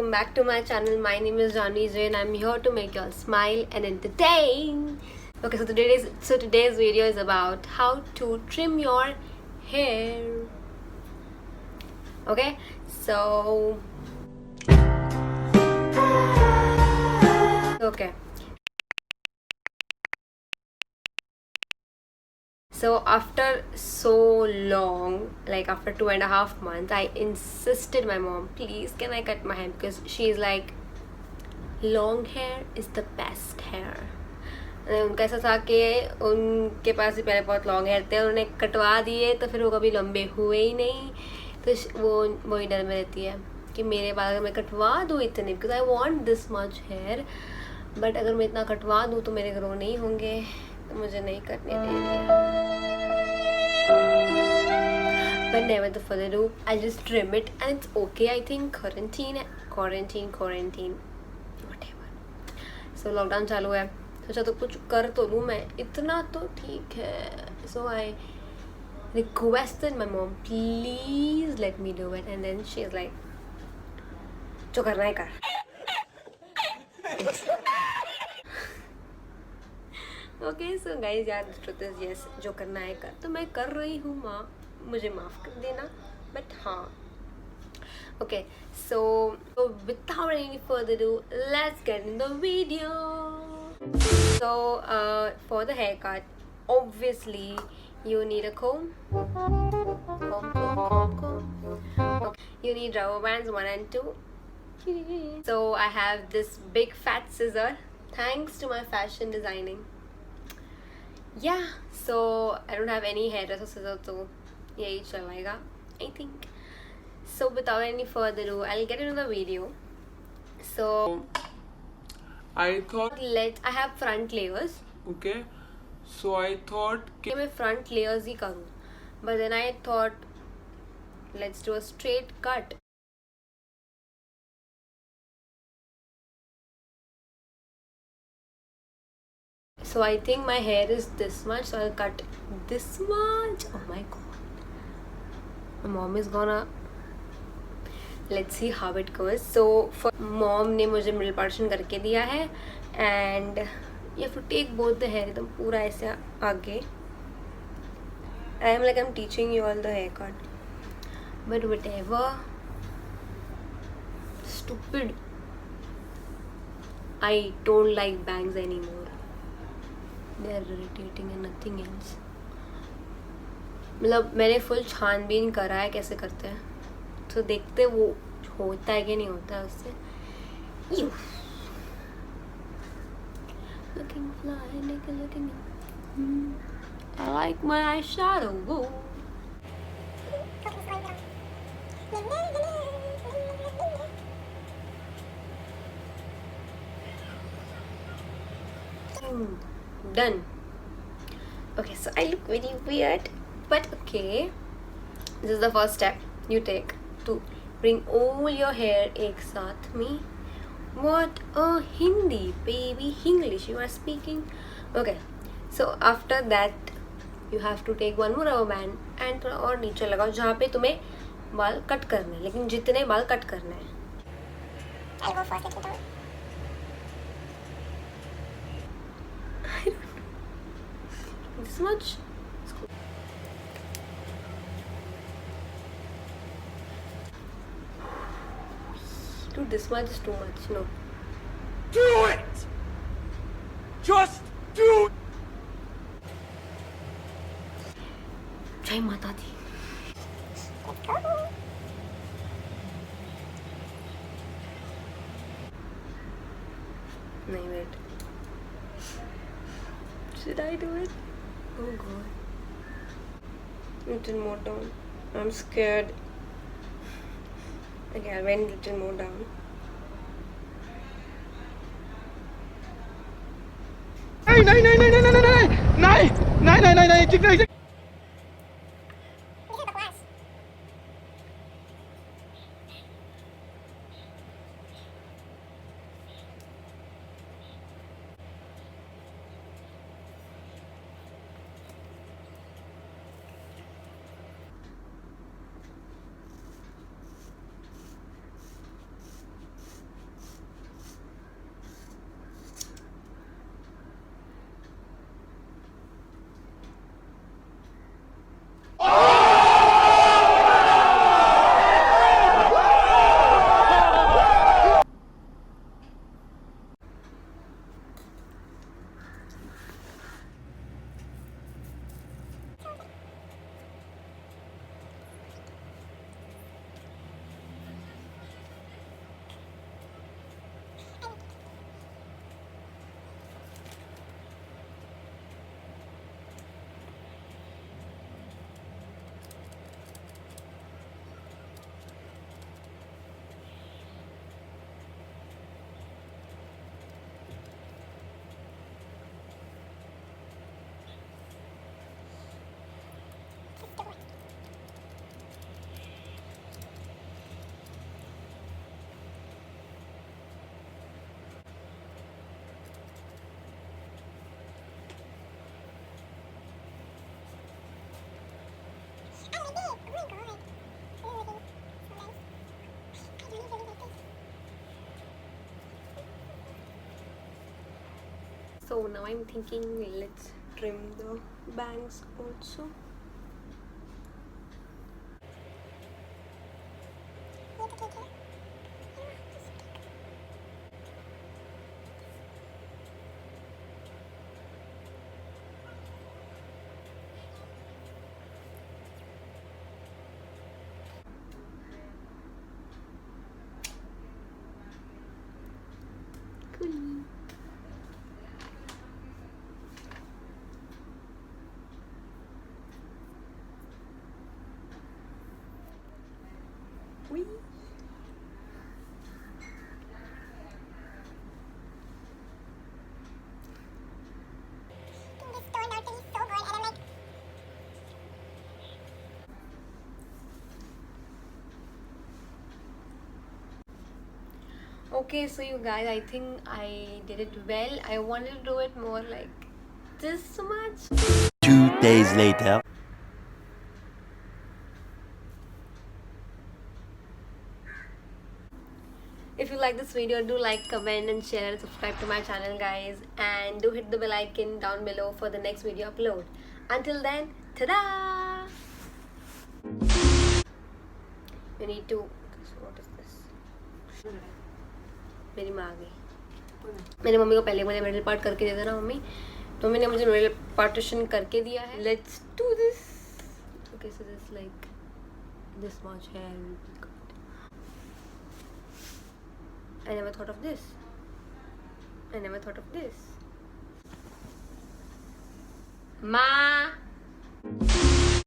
welcome back to my channel. My name is Janvi Jain. I'm here to make you all smile and entertain. Okay, so today's video is about how to trim your hair. Okay, so okay. So after so long, like after 2.5 months, I insisted my mom, please can I cut my hair, because she's like, long hair is the best hair. उनका ऐसा था कि उनके पास ही पहले बहुत long hair थे, उन्होंने कटवा दिए तो फिर वो कभी लंबे हुए ही नहीं, तो वो वही डर में रहती है कि मेरे बाल अगर मैं कटवा दूँ इतने, because I want this much hair, but अगर मैं इतना कटवा दूँ तो मेरे ग्रो नहीं होंगे, तो मुझे नहीं करने देंगे. But never the further ado, I'll just trim it and it's okay. I think quarantine, whatever. So lockdown चालू है, सोचा तो कुछ कर तो लूँ मैं, इतना तो ठीक है. So I requested my mom, please let me do it, and then she's like, जो करना है कर. Okay, so guys, यार the truth is yes, जो करना है कर, तो मैं कर रही हूँ. माँ मुझे माफ़ कर देना, but हाँ. Okay, so without any further ado, let's get in the video. So for the haircut, obviously you need a comb. Okay. You need rubber bands 1 and 2. So I have this big fat scissor, thanks to my fashion designing. Yeah, so I don't have any hairdresser scissors, so yahi chalega, I think. So without any further ado, I'll get into the video. So I thought, I have front layers. okay, so I thought कि मैं front layers ही करूँ, but then I thought let's do a straight cut. So I think my hair is this much, so I'll cut this much. Oh my god, my mom is gonna, let's see how it goes. So for mom ने मुझे middle partition करके दिया है, and you have to take both the hair एकदम पूरा ऐसे आगे. I am like I'm teaching you all the haircut, but whatever. Stupid. I don't like bangs anymore. They are irritating and nothing else. मतलब मैंने full छानबीन करा है कैसे करते हैं, तो देखते वो होता है कि नहीं होता है उससे. Looking fly, nigga, looking. I like my eyeshadow. Whoa. Done. Okay, so I look very weird, but okay. This is the first step you take to bring all your hair एक साथ में. What a Hindi, baby, English you are speaking. Okay, so after that you have to take one more rubber band and थोड़ा और नीचे लगाओ जहाँ पे तुम्हें बाल कट करने हैं, लेकिन जितने बाल कट करने हैं. I'll go first, let me do. This much? Dude, this much is too much. No. do it! Just do it! Jai Mata Di. No, wait. Should I do it? Oh god. Little more down. I'm scared. Okay, I went little more down. नहीं So now I'm thinking let's trim the bangs also. Cool. Whee. Okay, so you guys, I think I did it well. I wanted to do it more like this much. 2 days later. If you like this video, do like, comment and share and subscribe to my channel guys, and do hit the bell icon down below for the next video upload. Until then, ta-da! You need to, so what is this? मेरी माँ आ गई. मैंने mummy को पहले मुझे middle part करके दे देना mummy, तो मैंने मुझे मिडिल पार्टीशन करके दिया है. Let's do this. Okay, so this like this much hair will be cut. I never thought of this. I never thought of this. Ma!